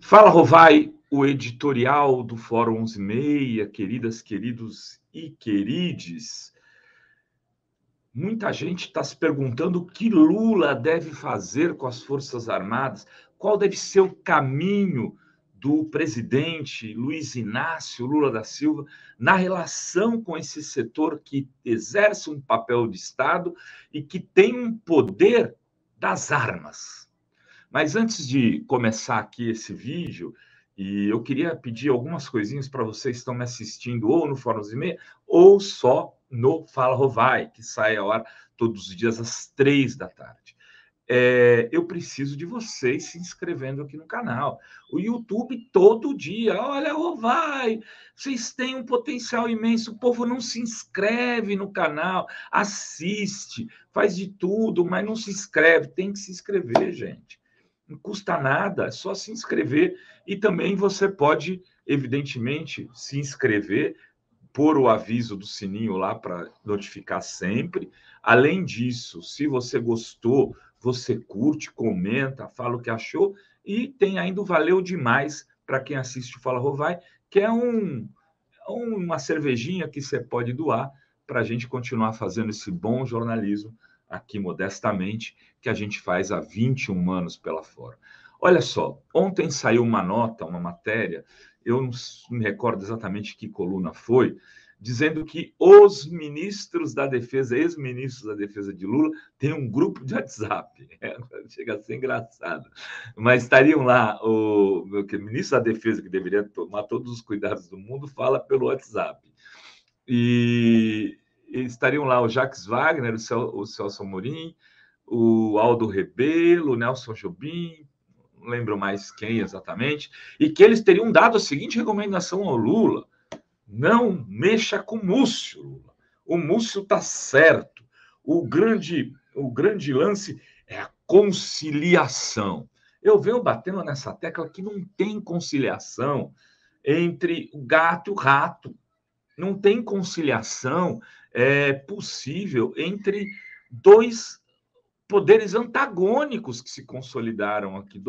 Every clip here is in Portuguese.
Fala, Rovai, o editorial do Fórum 11:30, queridas, queridos e querides. Muita gente está se perguntando o que Lula deve fazer com as Forças Armadas, qual deve ser o caminho do presidente Luiz Inácio Lula da Silva na relação com esse setor que exerce um papel de Estado e que tem um poder das armas. Mas antes de começar aqui esse vídeo, e eu queria pedir algumas coisinhas para vocês que estão me assistindo ou no Fórum e Meia ou só no Fala Rovai, que sai ao ar todos os dias às 3 da tarde. Eu preciso de vocês se inscrevendo aqui no canal. O YouTube todo dia, olha, Rovai, vocês têm um potencial imenso, o povo não se inscreve no canal, assiste, faz de tudo, mas não se inscreve, tem que se inscrever, gente. Não custa nada, é só se inscrever. E também você pode, evidentemente, se inscrever, pôr o aviso do sininho lá para notificar sempre. Além disso, se você gostou, você curte, comenta, fala o que achou. E tem ainda o Valeu Demais para quem assiste o Fala Rovai, que é uma cervejinha que você pode doar para a gente continuar fazendo esse bom jornalismo aqui modestamente, que a gente faz há 21 anos pela Fora. Olha só, ontem saiu uma nota, uma matéria, eu não me recordo exatamente que coluna foi, dizendo que os ministros da Defesa, ex-ministros da Defesa de Lula, têm um grupo de WhatsApp. Chega a ser engraçado. Mas estariam lá, o ministro da Defesa, que deveria tomar todos os cuidados do mundo, fala pelo WhatsApp. E estariam lá o Jacques Wagner, o Celso Amorim, o Aldo Rebelo, o Nelson Jobim, não lembro mais quem exatamente, e que eles teriam dado a seguinte recomendação ao Lula: não mexa com o Múcio, Lula. O Múcio está certo. O grande lance é a conciliação. Eu venho batendo nessa tecla que não tem conciliação entre o gato e o rato. Não tem conciliação possível entre dois poderes antagônicos que se consolidaram aqui,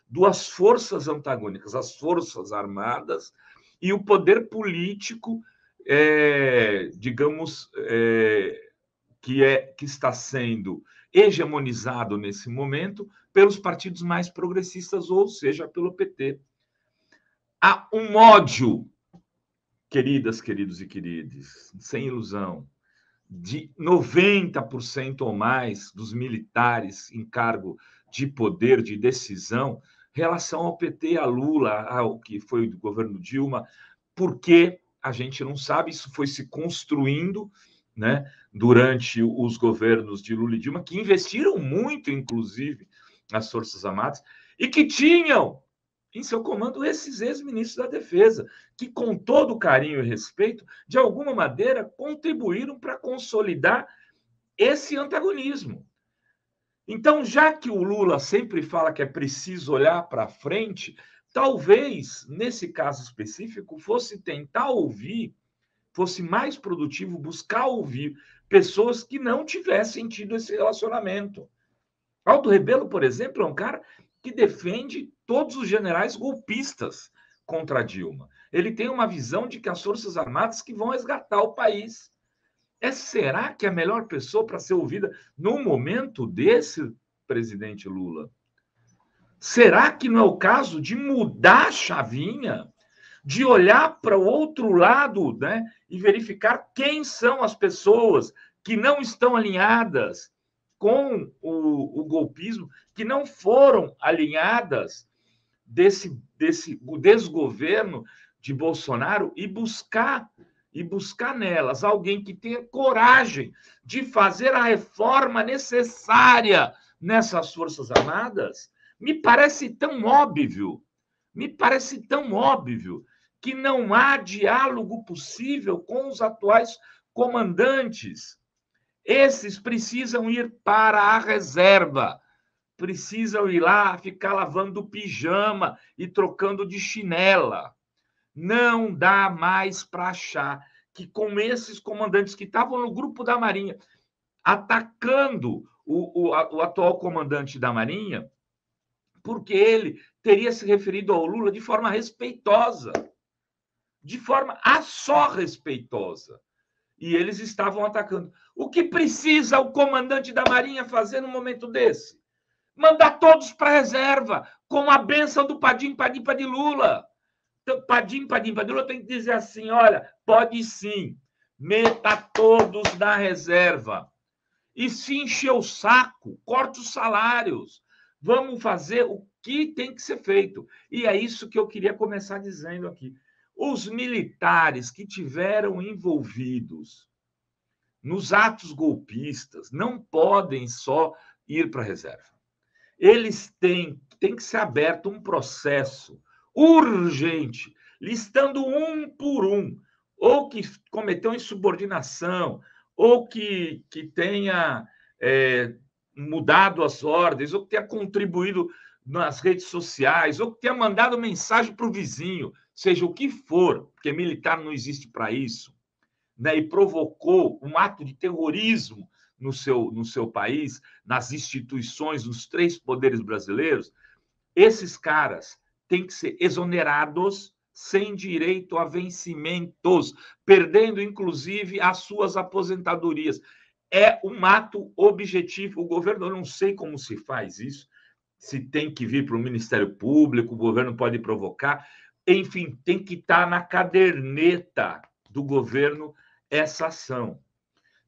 duas forças antagônicas, as Forças Armadas e o poder político, digamos, que está sendo hegemonizado nesse momento pelos partidos mais progressistas, ou seja, pelo PT. Há um ódio, queridas, queridos e queridas, sem ilusão, de 90% ou mais dos militares em cargo de poder, de decisão, em relação ao PT, a Lula, ao que foi do governo Dilma, porque a gente não sabe, isso foi se construindo, né, durante os governos de Lula e Dilma, que investiram muito, inclusive, nas Forças Armadas, e que tinham em seu comando esses ex-ministros da Defesa, que, com todo carinho e respeito, de alguma maneira contribuíram para consolidar esse antagonismo. Então, já que o Lula sempre fala que é preciso olhar para frente, talvez, nesse caso específico, fosse tentar ouvir, fosse mais produtivo buscar ouvir pessoas que não tivessem tido esse relacionamento. Aldo Rebelo, por exemplo, é um cara que defende todos os generais golpistas contra Dilma. Ele tem uma visão de que as Forças Armadas que vão resgatar o país. Será que é a melhor pessoa para ser ouvida num momento desse, presidente Lula? Será que não é o caso de mudar a chavinha, de olhar para o outro lado, né, e verificar quem são as pessoas que não estão alinhadas com o golpismo, que não foram alinhadas desse desgoverno de Bolsonaro e buscar nelas alguém que tenha coragem de fazer a reforma necessária nessas Forças Armadas? Me parece tão óbvio, que não há diálogo possível com os atuais comandantes. Esses precisam ir para a reserva, precisam ir lá ficar lavando pijama e trocando de chinela. Não dá mais para achar que com esses comandantes que estavam no grupo da Marinha, atacando o atual comandante da Marinha, porque ele teria se referido ao Lula de forma respeitosa, de forma só respeitosa. E eles estavam atacando. O que precisa o comandante da Marinha fazer num momento desse? Mandar todos para a reserva, com a benção do Padim de Lula. Então, Padim de Lula tem que dizer assim, olha, pode sim, meta todos na reserva. E se encher o saco, corta os salários. Vamos fazer o que tem que ser feito. E é isso que eu queria começar dizendo aqui. Os militares que tiveram envolvidos nos atos golpistas não podem só ir para a reserva. Eles têm que ser aberto um processo urgente, listando um por um, ou que cometeu insubordinação, ou que tenha mudado as ordens, ou que tenha contribuído nas redes sociais, ou que tenha mandado mensagem para o vizinho, seja o que for, porque militar não existe para isso, né? E provocou um ato de terrorismo no seu país, nas instituições, nos 3 poderes brasileiros, esses caras têm que ser exonerados sem direito a vencimentos, perdendo, inclusive, as suas aposentadorias. É um ato objetivo. O governo, eu não sei como se faz isso, se tem que vir para o Ministério Público, o governo pode provocar, enfim, tem que estar na caderneta do governo essa ação.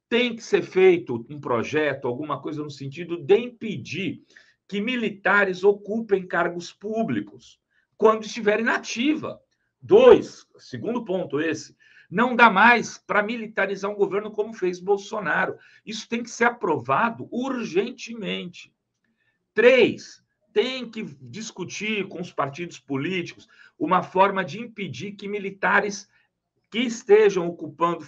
Tem que ser feito um projeto, alguma coisa no sentido de impedir que militares ocupem cargos públicos quando estiverem na ativa. 2, segundo ponto esse, não dá mais para militarizar um governo como fez Bolsonaro. Isso tem que ser aprovado urgentemente. 3, tem que discutir com os partidos políticos uma forma de impedir que militares que estejam ocupando,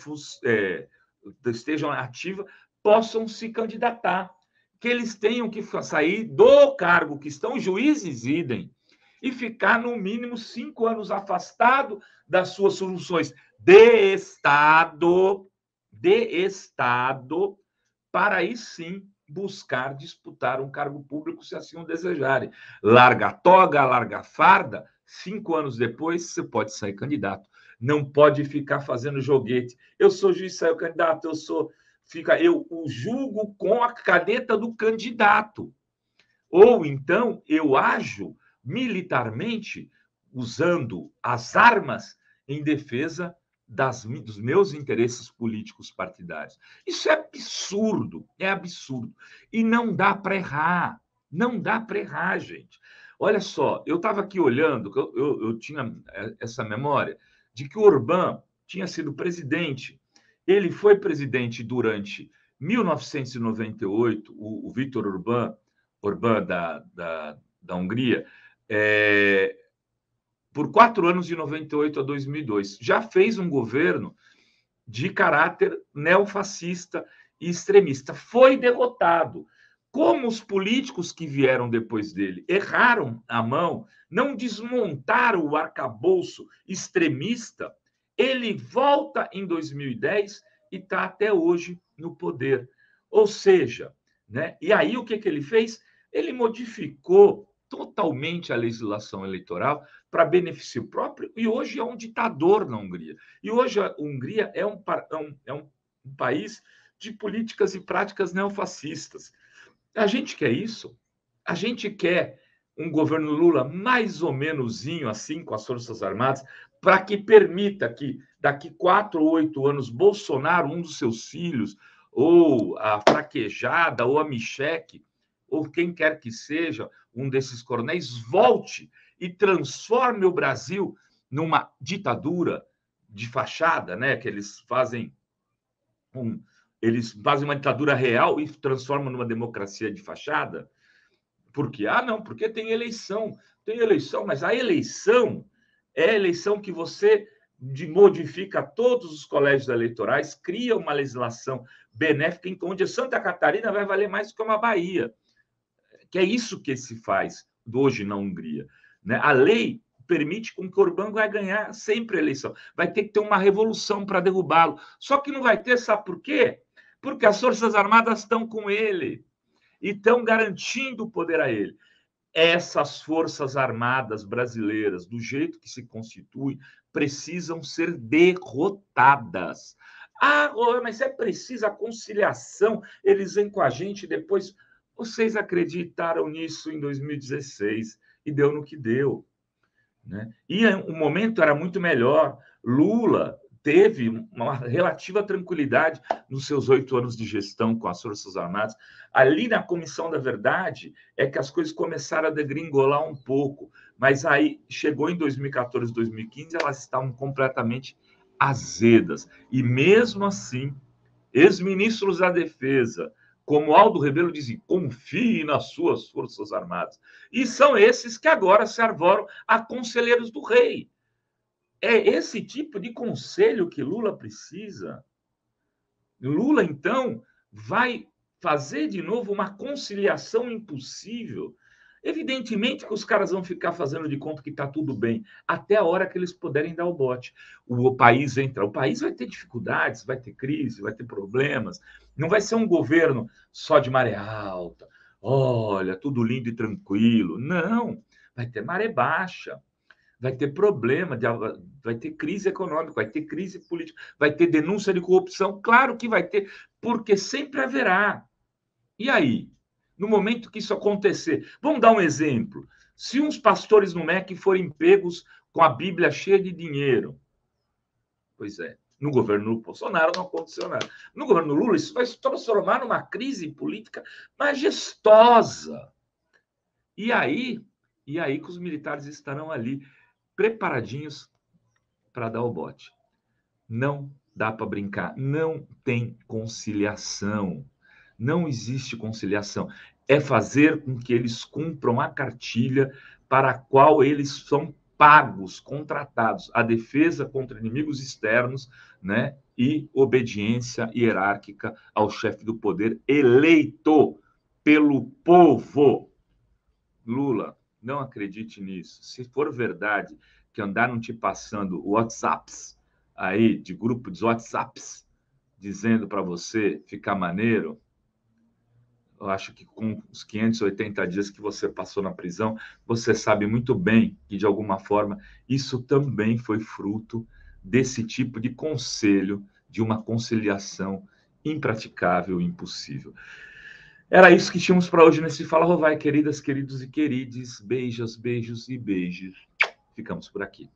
estejam ativos, possam se candidatar. Que eles tenham que sair do cargo que estão, os juízes idem, e ficar no mínimo 5 anos afastado das suas funções de Estado, para aí sim buscar disputar um cargo público, se assim o desejarem. Larga a toga, larga a farda, 5 anos depois você pode sair candidato. Não pode ficar fazendo joguete. Eu sou juiz, saiu candidato, eu o julgo com a caneta do candidato. Ou então eu ajo militarmente usando as armas em defesa dos meus interesses políticos partidários. Isso é absurdo, é absurdo. E não dá para errar, não dá para errar, gente. Olha só, eu estava aqui olhando, eu tinha essa memória de que o Orbán tinha sido presidente. Ele foi presidente durante 1998, o Viktor Orbán da Hungria, por 4 anos, de 98 a 2002. Já fez um governo de caráter neofascista e extremista. Foi derrotado. Como os políticos que vieram depois dele erraram a mão, não desmontaram o arcabouço extremista, ele volta em 2010 e está até hoje no poder. Ou seja, né? E aí o que ele fez? Ele modificou totalmente a legislação eleitoral para benefício próprio, e hoje é um ditador na Hungria. E hoje a Hungria é um país de políticas e práticas neofascistas. A gente quer isso? A gente quer um governo Lula mais ou menoszinho assim, com as Forças Armadas, para que permita que daqui 4 ou 8 anos Bolsonaro, um dos seus filhos, ou a Fraquejada, ou a Michele, ou quem quer que seja, um desses coronéis, volte e transforme o Brasil numa ditadura de fachada, né? Que eles fazem uma ditadura real e transformam numa democracia de fachada. Por quê? Não, porque tem eleição. Tem eleição, mas a eleição é a eleição que você modifica todos os colégios eleitorais, cria uma legislação benéfica, onde Santa Catarina vai valer mais do que uma Bahia. Que é isso que se faz hoje na Hungria. Né? A lei permite com que Orbán vai ganhar sempre a eleição. Vai ter que ter uma revolução para derrubá-lo. Só que não vai ter, sabe por quê? Porque as Forças Armadas estão com ele e estão garantindo o poder a ele. Essas forças armadas brasileiras, do jeito que se constituem, precisam ser derrotadas. Ah, mas é preciso a conciliação, eles vêm com a gente depois. Vocês acreditaram nisso em 2016 e deu no que deu, né? E o momento era muito melhor. Lula teve uma relativa tranquilidade nos seus 8 anos de gestão com as Forças Armadas. Ali na Comissão da Verdade é que as coisas começaram a degringolar um pouco, mas aí chegou em 2014, 2015, elas estavam completamente azedas. E mesmo assim, ex-ministros da Defesa, como Aldo Rebelo, dizem: confie nas suas Forças Armadas. E são esses que agora se arvoram a conselheiros do rei. É esse tipo de conselho que Lula precisa. Lula, então, vai fazer de novo uma conciliação impossível. Evidentemente que os caras vão ficar fazendo de conta que está tudo bem, até a hora que eles puderem dar o bote. O país entra, o país vai ter dificuldades, vai ter crise, vai ter problemas. Não vai ser um governo só de maré alta. Olha, tudo lindo e tranquilo. Não, vai ter maré baixa. Vai ter problema, vai ter crise econômica, vai ter crise política, vai ter denúncia de corrupção. Claro que vai ter, porque sempre haverá. E aí? No momento que isso acontecer, vamos dar um exemplo. Se uns pastores no MEC forem pegos com a Bíblia cheia de dinheiro, pois é, no governo Bolsonaro não aconteceu nada. No governo Lula, isso vai se transformar numa crise política majestosa. E aí que os militares estarão ali preparadinhos para dar o bote. Não dá para brincar, não tem conciliação. Não existe conciliação. É fazer com que eles cumpram a cartilha para a qual eles são pagos, contratados, a defesa contra inimigos externos, né? E obediência hierárquica ao chefe do poder eleito pelo povo. Lula, não acredite nisso. Se for verdade que andaram te passando WhatsApps aí, de grupo de WhatsApps, dizendo para você ficar maneiro, eu acho que com os 580 dias que você passou na prisão, você sabe muito bem que, de alguma forma, isso também foi fruto desse tipo de conselho, de uma conciliação impraticável e impossível. Era isso que tínhamos para hoje nesse Fala Rovai, queridas, queridos e querides. Beijos, beijos e beijos. Ficamos por aqui.